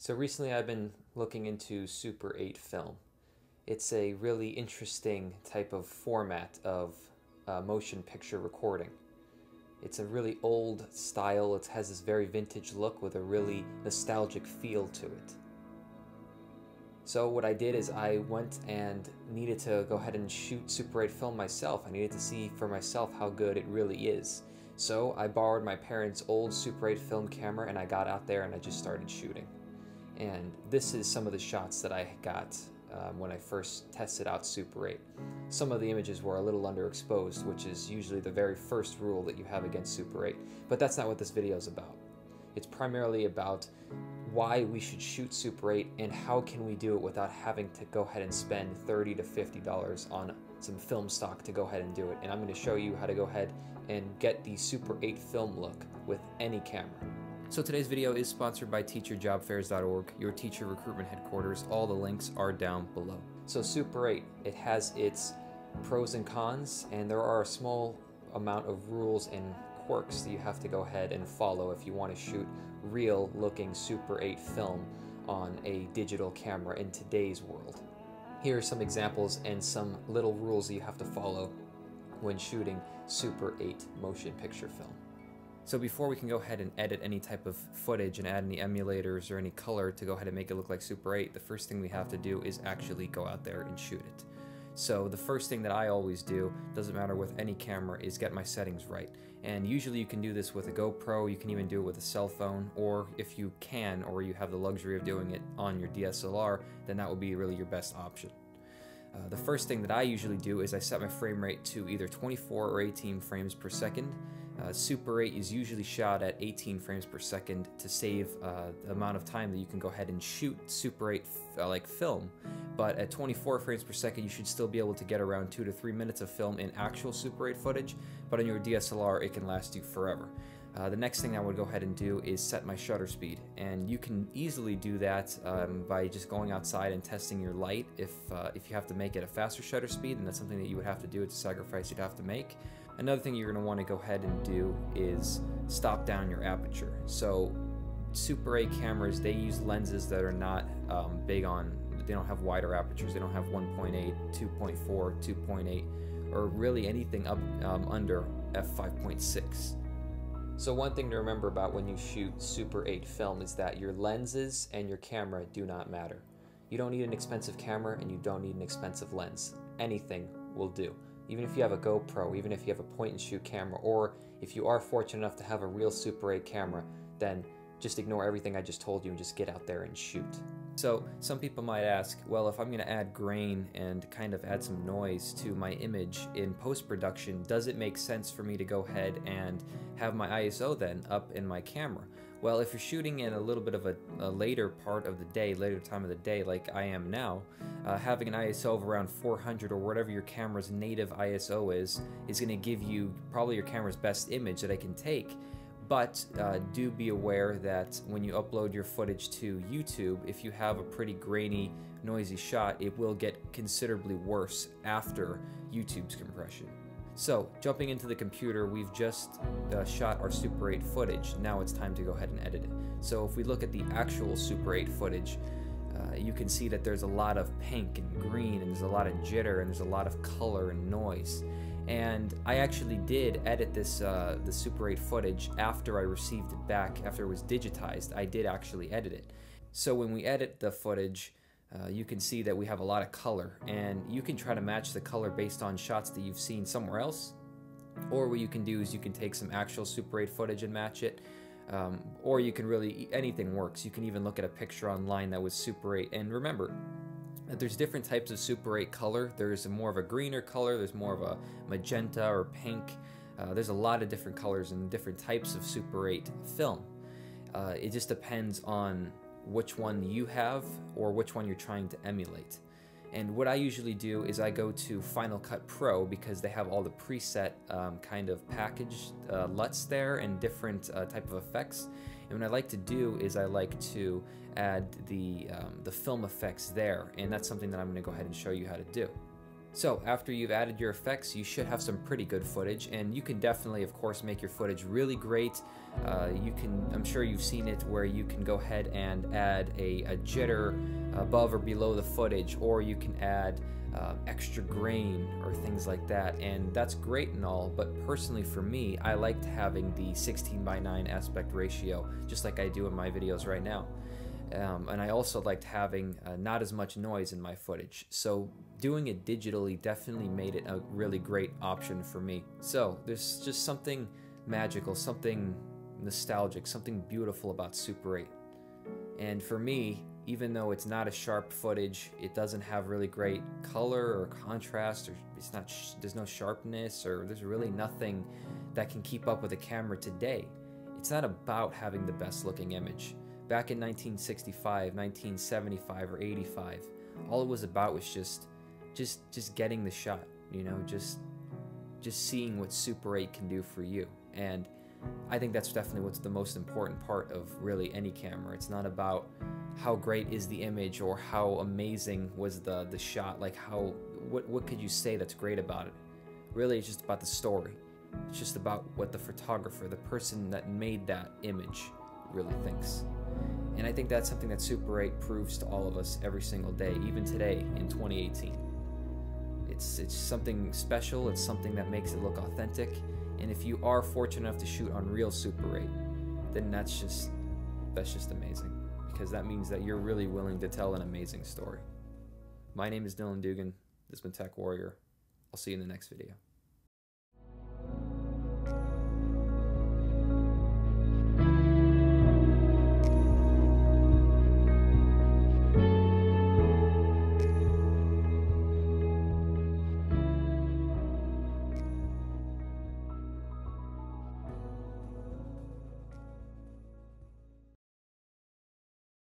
So recently I've been looking into Super 8 film. It's a really interesting type of format of motion picture recording. It's a really old style. It has this very vintage look with a really nostalgic feel to it. So what I did is I went and needed to go ahead and shoot Super 8 film myself. I needed to see for myself how good it really is. So I borrowed my parents' old Super 8 film camera and I got out there and I just started shooting. And this is some of the shots that I got when I first tested out Super 8. Some of the images were a little underexposed, which is usually the very first rule that you have against Super 8. But that's not what this video is about. It's primarily about why we should shoot Super 8 and how can we do it without having to go ahead and spend $30 to $50 on some film stock to go ahead and do it. And I'm going to show you how to go ahead and get the Super 8 film look with any camera. So today's video is sponsored by teacherjobfairs.org, your teacher recruitment headquarters. All the links are down below. So Super 8, it has its pros and cons, and there are a small amount of rules and quirks that you have to go ahead and follow if you want to shoot real looking Super 8 film on a digital camera in today's world. Here are some examples and some little rules that you have to follow when shooting Super 8 motion picture film. So before we can go ahead and edit any type of footage and add any emulators or any color to go ahead and make it look like Super 8, the first thing we have to do is actually go out there and shoot it. So the first thing that I always do, doesn't matter with any camera, is get my settings right. And usually you can do this with a GoPro, you can even do it with a cell phone, or if you can, or you have the luxury of doing it on your DSLR, then that would be really your best option. The first thing that I usually do is I set my frame rate to either 24 or 18 frames per second. Super 8 is usually shot at 18 frames per second to save the amount of time that you can go ahead and shoot Super 8 like film. But at 24 frames per second, you should still be able to get around 2 to 3 minutes of film in actual Super 8 footage, but on your DSLR, it can last you forever. The next thing I would go ahead and do is set my shutter speed, and you can easily do that by just going outside and testing your light. If you have to make it a faster shutter speed, then that's something that you would have to do. It's a sacrifice you'd have to make. Another thing you're going to want to go ahead and do is stop down your aperture. So Super 8 cameras, they use lenses that are not big on, they don't have wider apertures. They don't have 1.8, 2.4, 2.8, or really anything up under f5.6. So one thing to remember about when you shoot Super 8 film is that your lenses and your camera do not matter. You don't need an expensive camera and you don't need an expensive lens. Anything will do. Even if you have a GoPro, even if you have a point and shoot camera, or if you are fortunate enough to have a real Super 8 camera, then just ignore everything I just told you and just get out there and shoot. So some people might ask, well, if I'm going to add grain and kind of add some noise to my image in post-production, does it make sense for me to go ahead and have my ISO then up in my camera? Well, if you're shooting in a little bit of a later part of the day, later time of the day like I am now, having an ISO of around 400 or whatever your camera's native ISO is going to give you probably your camera's best image that I can take. But do be aware that when you upload your footage to YouTube, if you have a pretty grainy, noisy shot, it will get considerably worse after YouTube's compression. So, jumping into the computer, we've just shot our Super 8 footage. Now it's time to go ahead and edit it. So if we look at the actual Super 8 footage, you can see that there's a lot of pink and green, and there's a lot of jitter, and there's a lot of color and noise. And I actually did edit this the Super 8 footage after I received it back, after it was digitized. I did actually edit it. So when we edit the footage, you can see that we have a lot of color, and you can try to match the color based on shots that you've seen somewhere else. Or what you can do is you can take some actual Super 8 footage and match it. Or you can really, anything works. You can even look at a picture online that was Super 8. And remember, there's different types of Super 8 color. There's more of a greener color, there's more of a magenta or pink. There's a lot of different colors and different types of Super 8 film. It just depends on which one you have or which one you're trying to emulate. And what I usually do is I go to Final Cut Pro because they have all the preset kind of packaged LUTs there and different type of effects. And what I like to do is I like to add the film effects there, and that's something that I'm going to go ahead and show you how to do. So after you've added your effects, you should have some pretty good footage, and you can definitely, of course, make your footage really great. I'm sure you've seen it where you can go ahead and add a jitter above or below the footage, or you can add extra grain or things like that, and that's great and all, but personally for me, I liked having the 16:9 aspect ratio, just like I do in my videos right now. And I also liked having not as much noise in my footage. So doing it digitally definitely made it a really great option for me. So there's just something magical, something nostalgic, something beautiful about Super 8. And for me, even though it's not a sharp footage, it doesn't have really great color or contrast, or there's no sharpness, or there's really nothing that can keep up with a camera today. It's not about having the best looking image. Back in 1965, 1975, or 85, all it was about was just getting the shot, you know, just seeing what Super 8 can do for you. And I think that's definitely what's the most important part of really any camera. It's not about how great is the image or how amazing was the shot, like what could you say that's great about it. Really, it's just about the story. It's just about what the photographer, the person that made that image, really thinks. And I think that's something that Super 8 proves to all of us every single day, even today in 2018. It's something special, it's something that makes it look authentic, and if you are fortunate enough to shoot on real Super 8, then that's just amazing, because that means that you're really willing to tell an amazing story. My name is Dylan Dugan, this has been Tech Warrior. I'll see you in the next video.